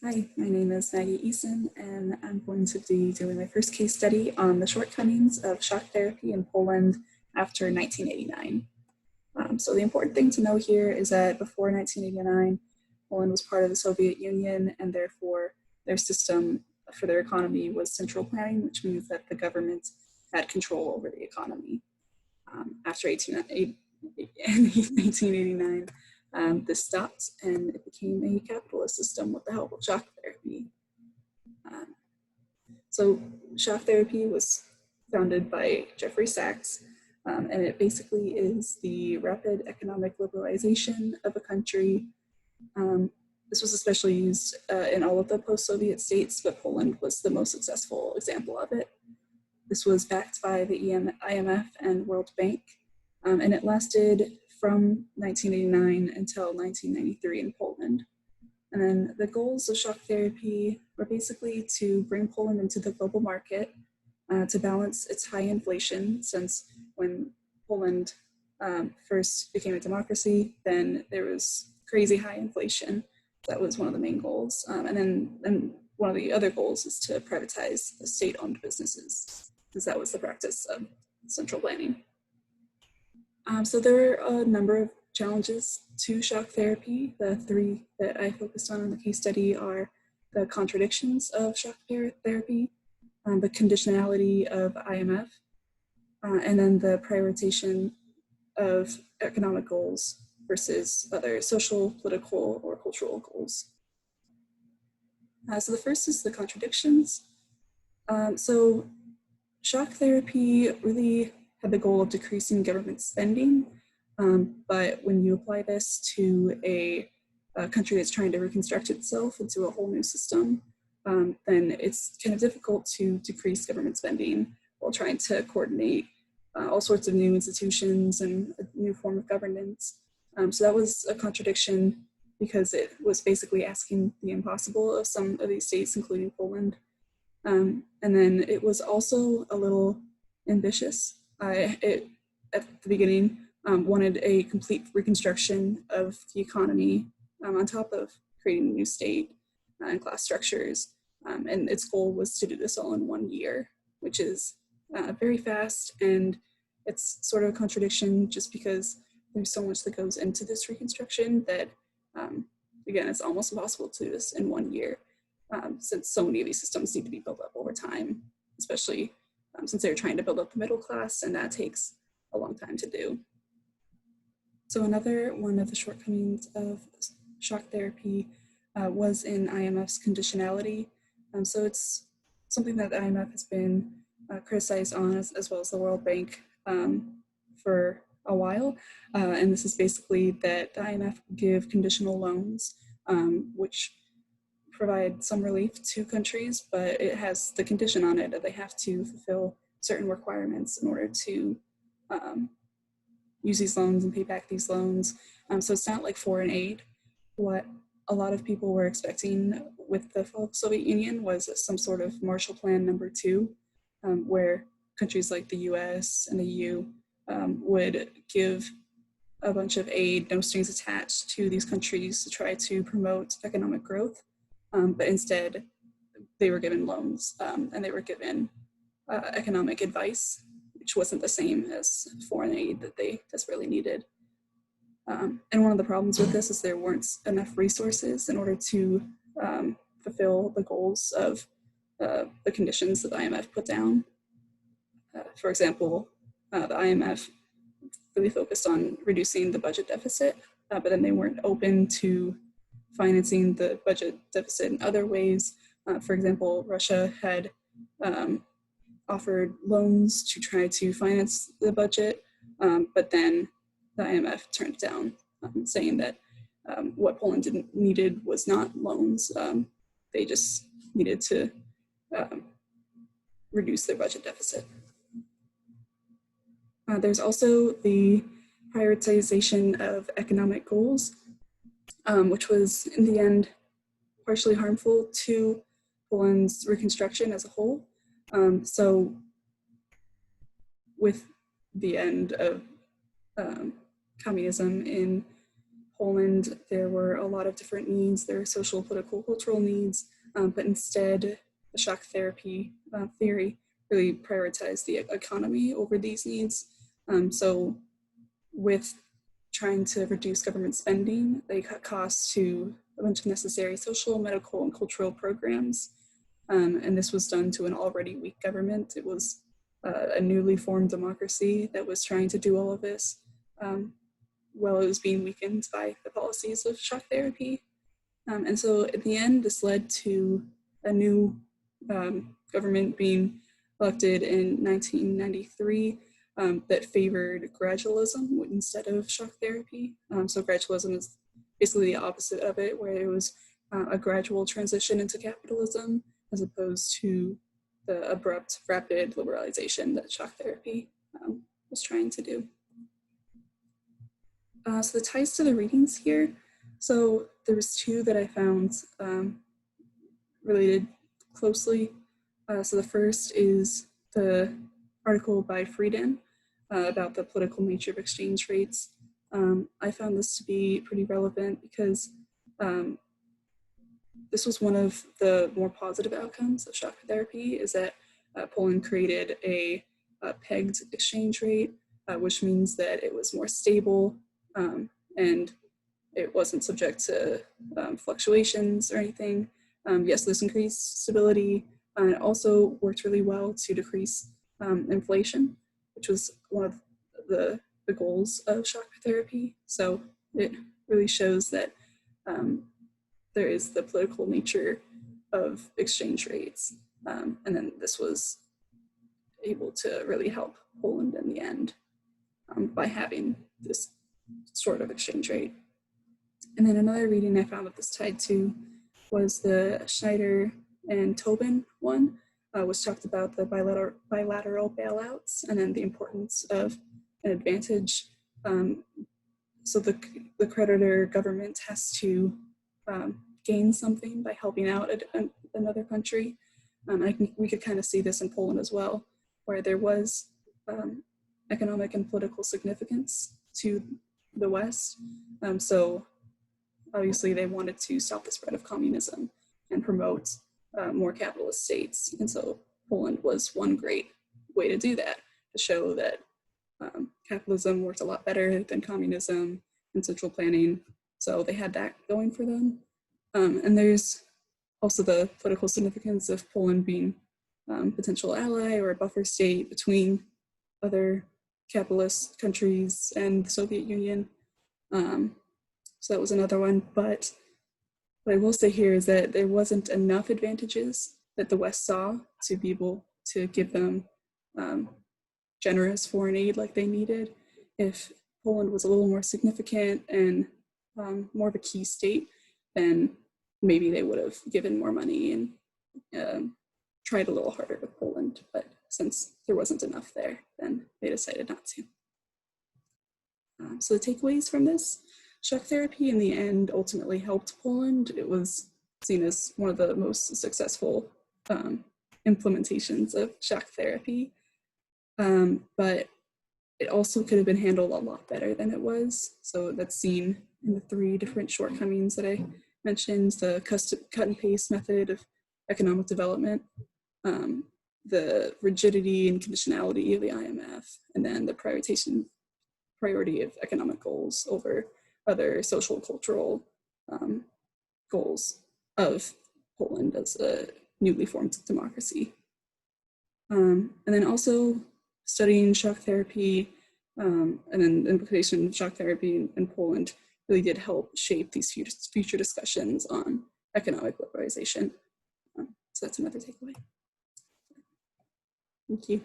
Hi, my name is Maggie Eason, and I'm going to be doing my first case study on the shortcomings of shock therapy in Poland after 1989. So the important thing to know here is that before 1989, Poland was part of the Soviet Union, and therefore their system for their economy was central planning, which means that the government had control over the economy. After 1989, this stopped and it became a capitalist system with the help of shock therapy. So shock therapy was founded by Jeffrey Sachs, and it basically is the rapid economic liberalization of a country. This was especially used in all of the post-Soviet states, but Poland was the most successful example of it. This was backed by the IMF and World Bank, and it lasted from 1989 until 1993 in Poland. And then the goals of shock therapy were basically to bring Poland into the global market, to balance its high inflation, since when Poland first became a democracy, then there was crazy high inflation. That was one of the main goals. And one of the other goals is to privatize the state-owned businesses, because that was the practice of central planning. So there are a number of challenges to shock therapy. The three that I focused on in the case study are the contradictions of shock therapy, the conditionality of IMF, and then the prioritization of economic goals versus other social, political, or cultural goals. So the first is the contradictions. So shock therapy really had the goal of decreasing government spending, but when you apply this to a country that's trying to reconstruct itself into a whole new system, then it's kind of difficult to decrease government spending while trying to coordinate all sorts of new institutions and a new form of governance. So that was a contradiction because it was basically asking the impossible of some of these states, including Poland. And then it was also a little ambitious. It, at the beginning, wanted a complete reconstruction of the economy on top of creating a new state and class structures. And its goal was to do this all in 1 year, which is very fast. And it's sort of a contradiction just because there's so much that goes into this reconstruction that, again, it's almost impossible to do this in 1 year. Since so many of these systems need to be built up over time, especially since they're trying to build up the middle class, and that takes a long time to do. So another one of the shortcomings of shock therapy was in IMF's conditionality. So it's something that the IMF has been criticized on, as well as the World Bank, for a while. And this is basically that the IMF give conditional loans, which provide some relief to countries, but it has the condition on it that they have to fulfill certain requirements in order to use these loans and pay back these loans. So it's not like foreign aid. What a lot of people were expecting with the fall of the Soviet Union was some sort of Marshall Plan number 2, where countries like the US and the EU would give a bunch of aid, no strings attached, to these countries to try to promote economic growth. But instead, they were given loans and they were given economic advice, which wasn't the same as foreign aid that they desperately needed. And one of the problems with this is there weren't enough resources in order to fulfill the goals of the conditions that the IMF put down. For example, the IMF really focused on reducing the budget deficit, but then they weren't open to financing the budget deficit in other ways. For example, Russia had offered loans to try to finance the budget, but then the IMF turned it down, saying that what Poland needed was not loans. They just needed to reduce their budget deficit. There's also the prioritization of economic goals, which was in the end partially harmful to Poland's reconstruction as a whole. So with the end of communism in Poland, there were a lot of different needs. There were social, political, cultural needs, but instead the shock therapy theory really prioritized the economy over these needs. So with trying to reduce government spending, they cut costs to a bunch of necessary social, medical, and cultural programs. And this was done to an already weak government. It was a newly formed democracy that was trying to do all of this while it was being weakened by the policies of shock therapy. And so at the end, this led to a new government being elected in 1993 that favored gradualism instead of shock therapy. So gradualism is basically the opposite of it, where it was a gradual transition into capitalism as opposed to the abrupt, rapid liberalization that shock therapy was trying to do. So the ties to the readings here. So there was two that I found related closely. So the first is the article by Frieden about the political nature of exchange rates. I found this to be pretty relevant because this was one of the more positive outcomes of shock therapy, is that Poland created a pegged exchange rate, which means that it was more stable and it wasn't subject to fluctuations or anything. Yes, this increased stability, and it also worked really well to decrease inflation, which was one of the goals of shock therapy. So it really shows that there is the political nature of exchange rates. And then this was able to really help Poland in the end by having this sort of exchange rate. And then another reading I found that this tied to was the Schneider and Tobin one, which talked about the bilateral bailouts and then the importance of an advantage. So the creditor government has to gain something by helping out another country. We could kind of see this in Poland as well, where there was economic and political significance to the West. So obviously they wanted to stop the spread of communism and promote more capitalist states. And so Poland was one great way to do that, to show that capitalism worked a lot better than communism and central planning. So they had that going for them. And there's also the political significance of Poland being a potential ally or a buffer state between other capitalist countries and the Soviet Union. So that was another one. But what I will say here is that there wasn't enough advantages that the West saw to be able to give them generous foreign aid like they needed. If Poland was a little more significant and more of a key state, then maybe they would have given more money and tried a little harder with Poland. But since there wasn't enough there, then they decided not to. So the takeaways from this: shock therapy in the end ultimately helped Poland. It was seen as one of the most successful implementations of shock therapy. But it also could have been handled a lot better than it was. So that's seen in the three different shortcomings that I mentioned: the cut and paste method of economic development, the rigidity and conditionality of the IMF, and then the priority of economic goals over other social, cultural goals of Poland as a newly formed democracy. And then also studying shock therapy and then the implication of shock therapy in Poland really did help shape these future discussions on economic liberalization. So that's another takeaway. Thank you.